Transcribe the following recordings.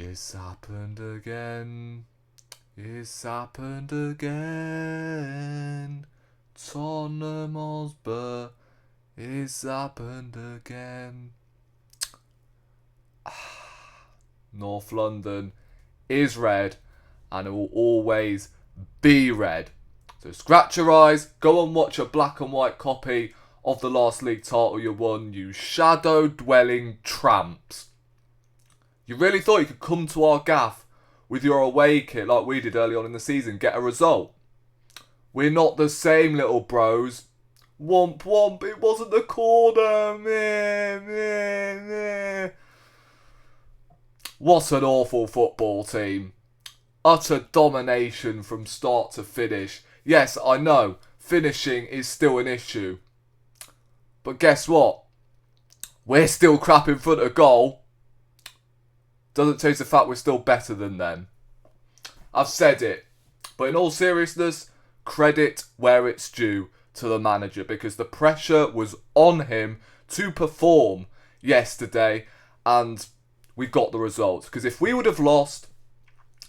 It's happened again. It's happened again. Tottenham Hotspur. It's happened again. North London is red and it will always be red. So scratch your eyes, go and watch a black and white copy of the last league title you won, you shadow-dwelling tramps. You really thought you could come to our gaff with your away kit like we did early on in the season, get a result? We're not the same, little bros. Womp womp, it wasn't the corner. Meh, meh, meh. What an awful football team. Utter domination from start to finish. Yes, I know, finishing is still an issue. But guess what? We're still crap in front of goal. Doesn't change the fact we're still better than them. I've said it. But in all seriousness, credit where it's due to the manager, because the pressure was on him to perform yesterday and we got the results. Because if we would have lost,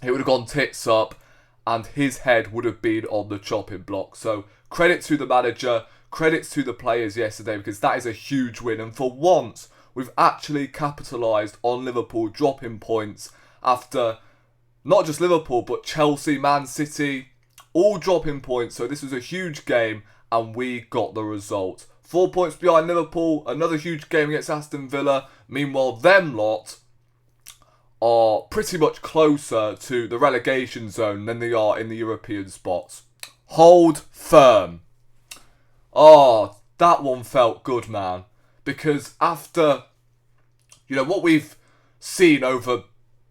it would have gone tits up and his head would have been on the chopping block. So credit to the manager, credits to the players yesterday, because that is a huge win. And for once, we've actually capitalised on Liverpool dropping points after not just Liverpool, but Chelsea, Man City, all dropping points. So this was a huge game and we got the result. 4 points behind Liverpool, another huge game against Aston Villa. Meanwhile, them lot are pretty much closer to the relegation zone than they are in the European spots. Hold firm. Oh, that one felt good, man. Because after, what we've seen over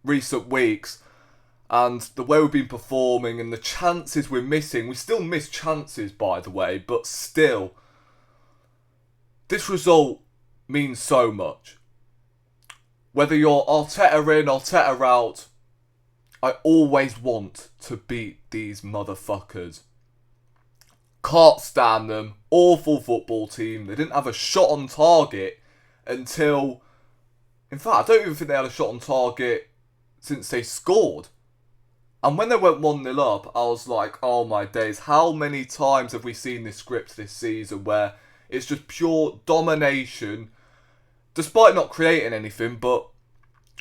recent weeks and the way we've been performing and the chances we're missing, we still miss chances, by the way, but still, this result means so much. Whether you're Arteta in, Arteta out, I always want to beat these motherfuckers. Can't stand them. Awful football team. They didn't have a shot on target until... In fact, I don't even think they had a shot on target since they scored. And when they went 1-0 up, I was like, oh my days, how many times have we seen this script this season where it's just pure domination, despite not creating anything, but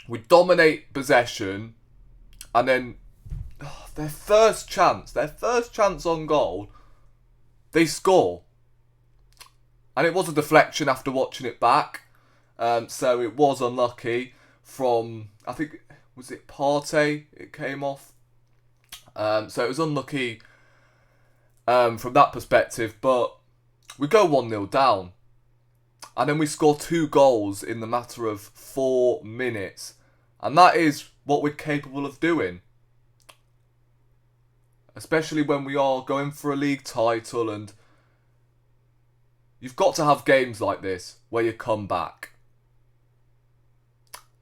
we dominate possession, and then their first chance on goal, they score. And it was a deflection after watching it back. So it was unlucky from, I think, was it Partey? It came off. So it was unlucky from that perspective. But we go 1-0 down. And then we score 2 goals in the matter of 4 minutes. And that is what we're capable of doing. Especially when we are going for a league title, and you've got to have games like this where you come back.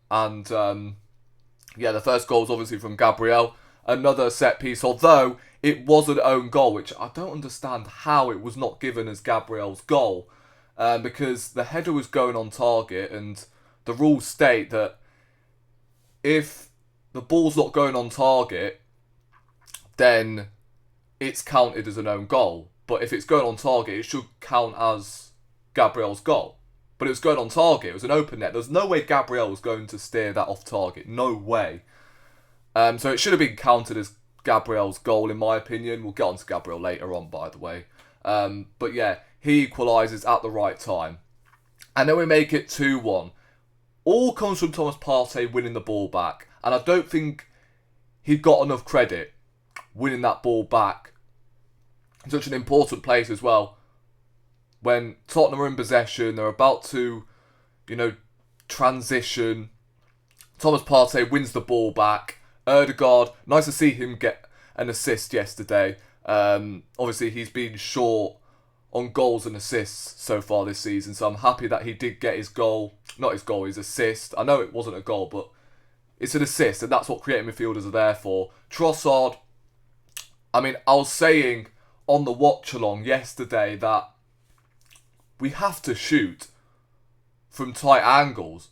And the first goal is obviously from Gabriel. Another set piece, although it was an own goal, which I don't understand how it was not given as Gabriel's goal. Because the header was going on target, and the rules state that if the ball's not going on target, then it's counted as an own goal. But if it's going on target, it should count as Gabriel's goal. But it was going on target, it was an open net. There's no way Gabriel was going to steer that off target. No way. So it should have been counted as Gabriel's goal, in my opinion. We'll get on to Gabriel later on, by the way. But yeah, he equalises at the right time. And then we make it 2-1. All comes from Thomas Partey winning the ball back. And I don't think he got enough credit winning that ball back in such an important place as well. When Tottenham are in possession, they're about to, transition. Thomas Partey wins the ball back. Ødegaard, nice to see him get an assist yesterday. Obviously, he's been short on goals and assists so far this season, so I'm happy that he did get his goal. Not his goal, his assist. I know it wasn't a goal, but it's an assist, and that's what creative midfielders are there for. Trossard, I was saying on the watch-along yesterday that we have to shoot from tight angles.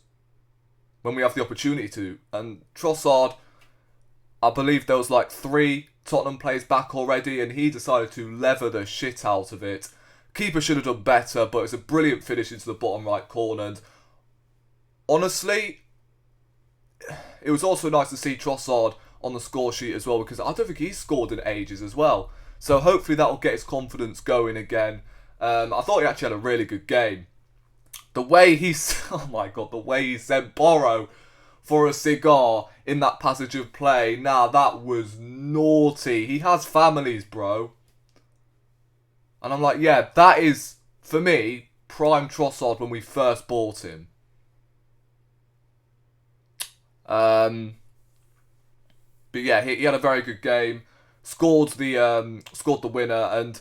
when we have the opportunity to. And Trossard, I believe there was like 3 Tottenham players back already, and he decided to leather the shit out of it. Keeper should have done better, but it's a brilliant finish into the bottom right corner. And honestly, it was also nice to see Trossard on the score sheet as well, because I don't think he's scored in ages as well. So hopefully that will get his confidence going again. I thought he actually had a really good game. The way oh my god, the way he sent Borrow for a cigar in that passage of play, that was naughty. He has families, bro. And I'm like, yeah, that is, for me, prime Trossard when we first bought him. But yeah, he had a very good game. Scored the winner, and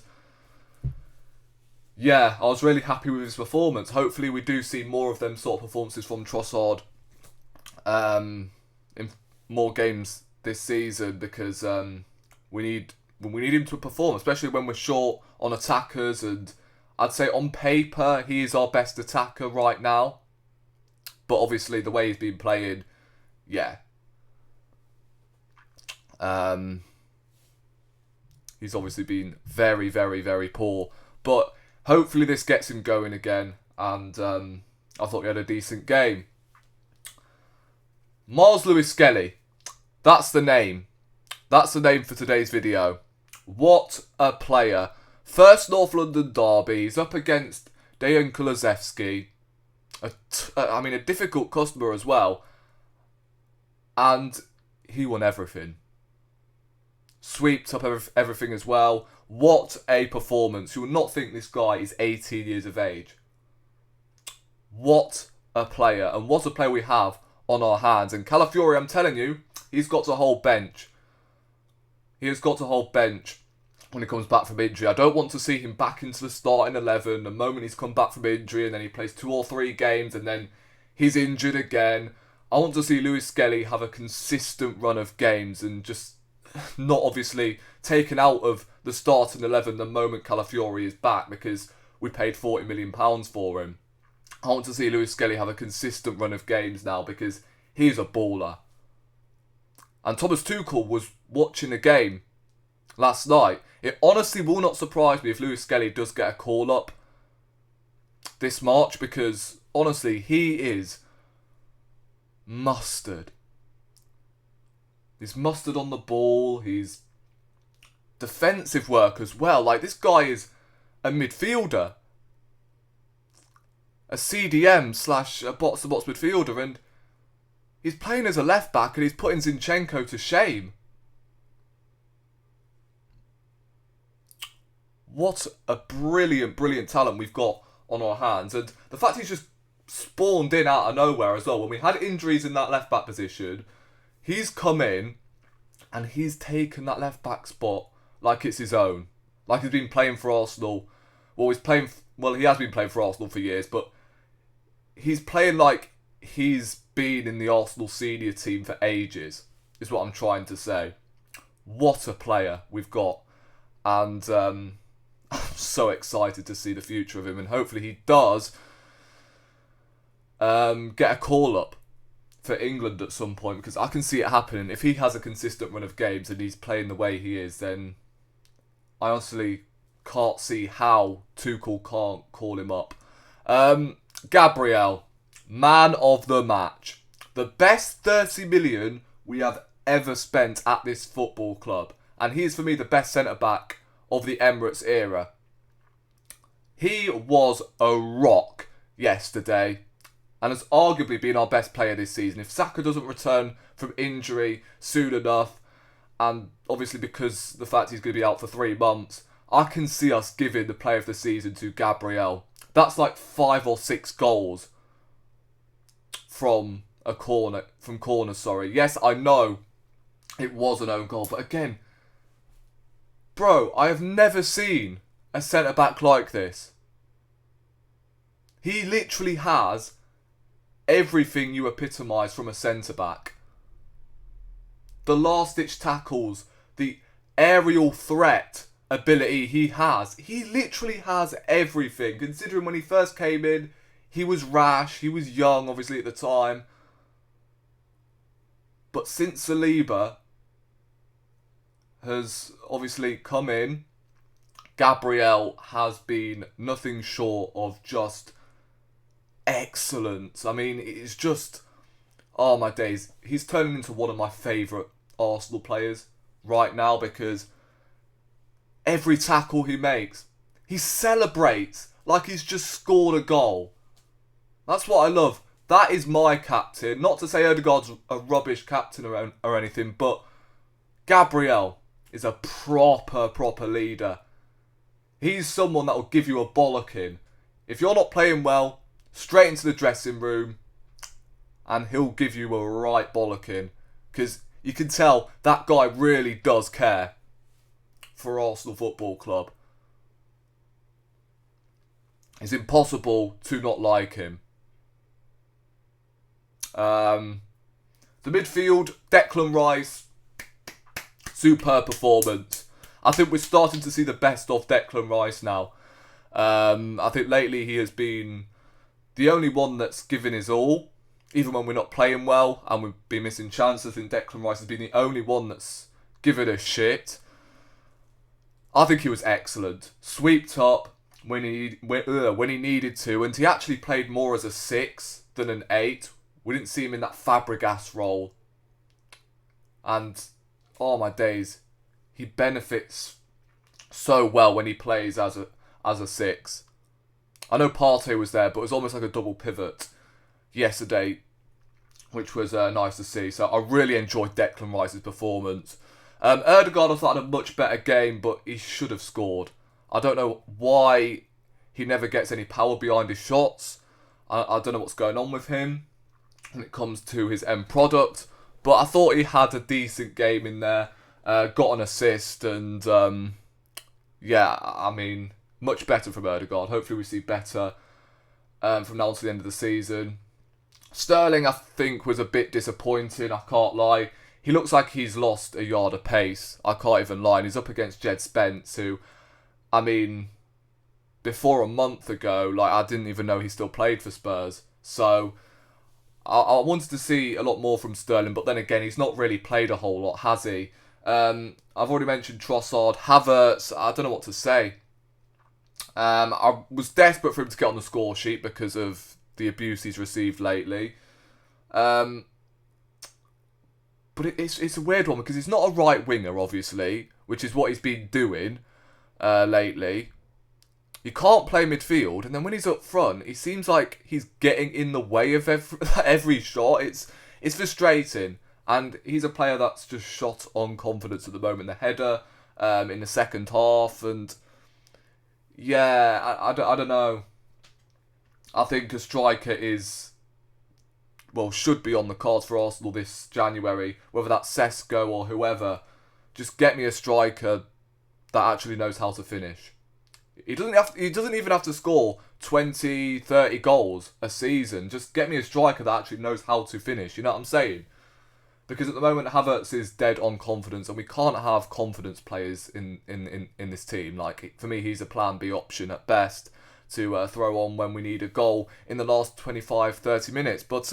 yeah, I was really happy with his performance. Hopefully we do see more of them sort of performances from Trossard in more games this season, because we need him to perform, especially when we're short on attackers. And I'd say on paper he is our best attacker right now, but obviously the way he's been playing, yeah, he's obviously been very, very, very poor. But hopefully this gets him going again, and I thought he had a decent game. Miles Lewis-Skelly, that's the name. That's the name for today's video. What a player. First North London derby, he's up against Dejan Kulusevski. A difficult customer as well. And he won everything. Sweeped up everything as well. What a performance. You will not think this guy is 18 years of age. What a player. And what a player we have on our hands. And Calafiori, I'm telling you, he's got to hold bench. He has got to hold bench when he comes back from injury. I don't want to see him back into the starting 11 the moment he's come back from injury, and then he plays 2 or 3 games and then he's injured again. I want to see Lewis-Skelly have a consistent run of games and just not obviously taken out of the starting 11 the moment Calafiori is back, because we paid £40 million for him. I want to see Lewis-Skelly have a consistent run of games now, because he's a baller. And Thomas Tuchel was watching the game last night. It honestly will not surprise me if Lewis-Skelly does get a call up this March, because honestly, he is mustard. He's mustard on the ball. He's defensive work as well. Like, this guy is a midfielder, a CDM slash a box-to-box midfielder, and he's playing as a left back, and he's putting Zinchenko to shame. What a brilliant, brilliant talent we've got on our hands. And the fact he's just spawned in out of nowhere as well. When we had injuries in that left back position, he's come in and he's taken that left back spot like it's his own. Like he's been playing for Arsenal. He has been playing for Arsenal for years, but he's playing like he's been in the Arsenal senior team for ages, is what I'm trying to say. What a player we've got. And I'm so excited to see the future of him, and hopefully he does get a call up for England at some point, because I can see it happening. If he has a consistent run of games and he's playing the way he is, then I honestly can't see how Tuchel can't call him up. Gabriel, man of the match. The best 30 million we have ever spent at this football club. And he is, for me, the best centre-back of the Emirates era. He was a rock yesterday, and has arguably been our best player this season. If Saka doesn't return from injury soon enough, and obviously because the fact he's going to be out for 3 months, I can see us giving the player of the season to Gabriel. That's like 5 or 6 goals from corner. Yes, I know it was an own goal, but again, bro, I have never seen a centre-back like this. He literally has everything you epitomise from a centre-back. The last-ditch tackles, the aerial threat ability he has. He literally has everything. Considering when he first came in, he was rash, he was young, obviously, at the time. But since Saliba has obviously come in, Gabriel has been nothing short of just excellent. I mean, it's just, oh my days. He's turning into one of my favourite Arsenal players right now because every tackle he makes, he celebrates like he's just scored a goal. That's what I love. That is my captain. Not to say Odegaard's a rubbish captain or anything, but Gabriel is a proper leader. He's someone that will give you a bollocking. If you're not playing well, straight into the dressing room, and he'll give you a right bollocking. Because you can tell that guy really does care for Arsenal Football Club. It's impossible to not like him. The midfield, Declan Rice, superb performance. I think we're starting to see the best of Declan Rice now. I think lately he has been the only one that's given his all, even when we're not playing well and we've been missing chances. I think Declan Rice has been the only one that's given a shit. I think he was excellent. Sweeped up when he needed to, and he actually played more as a 6 than an 8. We didn't see him in that Fabregas role. And, oh my days, he benefits so well when he plays as a 6. I know Partey was there, but it was almost like a double pivot yesterday, which was nice to see. So I really enjoyed Declan Rice's performance. Odegaard, I thought, had a much better game, but he should have scored. I don't know why he never gets any power behind his shots. I don't know what's going on with him when it comes to his end product. But I thought he had a decent game in there. Got an assist, and yeah, I mean, much better from Odegaard. Hopefully we see better from now to the end of the season. Sterling, I think, was a bit disappointing, I can't lie. He looks like he's lost a yard of pace. I can't even lie. And he's up against Jed Spence, who, I mean, before a month ago, like, I didn't even know he still played for Spurs. So I wanted to see a lot more from Sterling, but then again, he's not really played a whole lot, has he? I've already mentioned Trossard, Havertz. I don't know what to say. I was desperate for him to get on the score sheet because of the abuse he's received lately. But it's a weird one because he's not a right winger, obviously, which is what he's been doing lately. You can't play midfield, and then when he's up front, he seems like he's getting in the way of every shot. It's frustrating, and he's a player that's just shot on confidence at the moment. The header in the second half, and yeah, I don't know. I think a striker should be on the cards for Arsenal this January, whether that's Sesko or whoever. Just get me a striker that actually knows how to finish. He doesn't even have to score 20, 30 goals a season. Just get me a striker that actually knows how to finish. You know what I'm saying? Because at the moment, Havertz is dead on confidence, and we can't have confidence players in this team. Like, for me, he's a plan B option at best to throw on when we need a goal in the last 25, 30 minutes. But,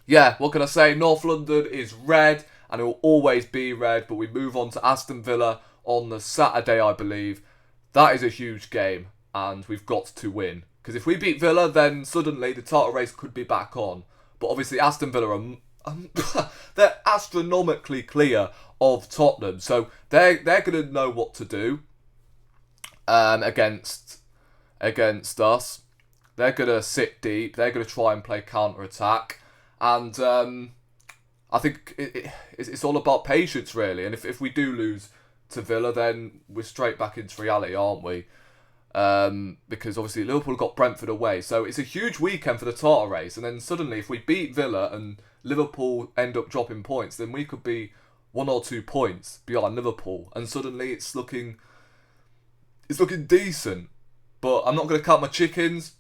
yeah, what can I say? North London is red, and it will always be red. But we move on to Aston Villa on the Saturday, I believe. That is a huge game, and we've got to win. Because if we beat Villa, then suddenly the title race could be back on. But obviously, Aston Villa are they're astronomically clear of Tottenham, so they're going to know what to do against us. They're going to sit deep. They're going to try and play counter-attack. And I think it's all about patience, really. And if we do lose to Villa, then we're straight back into reality, aren't we? Because obviously Liverpool got Brentford away. So it's a huge weekend for the title race. And then suddenly, if we beat Villa and Liverpool end up dropping points, then we could be 1 or 2 points behind Liverpool. And suddenly it's looking decent. But I'm not going to count my chickens.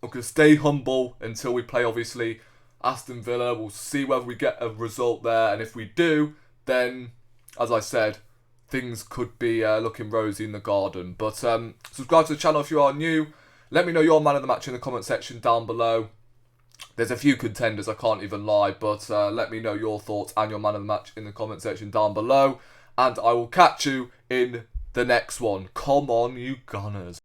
I'm going to stay humble until we play, obviously, Aston Villa. We'll see whether we get a result there. And if we do, then, as I said, things could be looking rosy in the garden. But subscribe to the channel if you are new. Let me know your man of the match in the comment section down below. There's a few contenders, I can't even lie, but let me know your thoughts and your man of the match in the comment section down below. And I will catch you in the next one. Come on, you Gunners.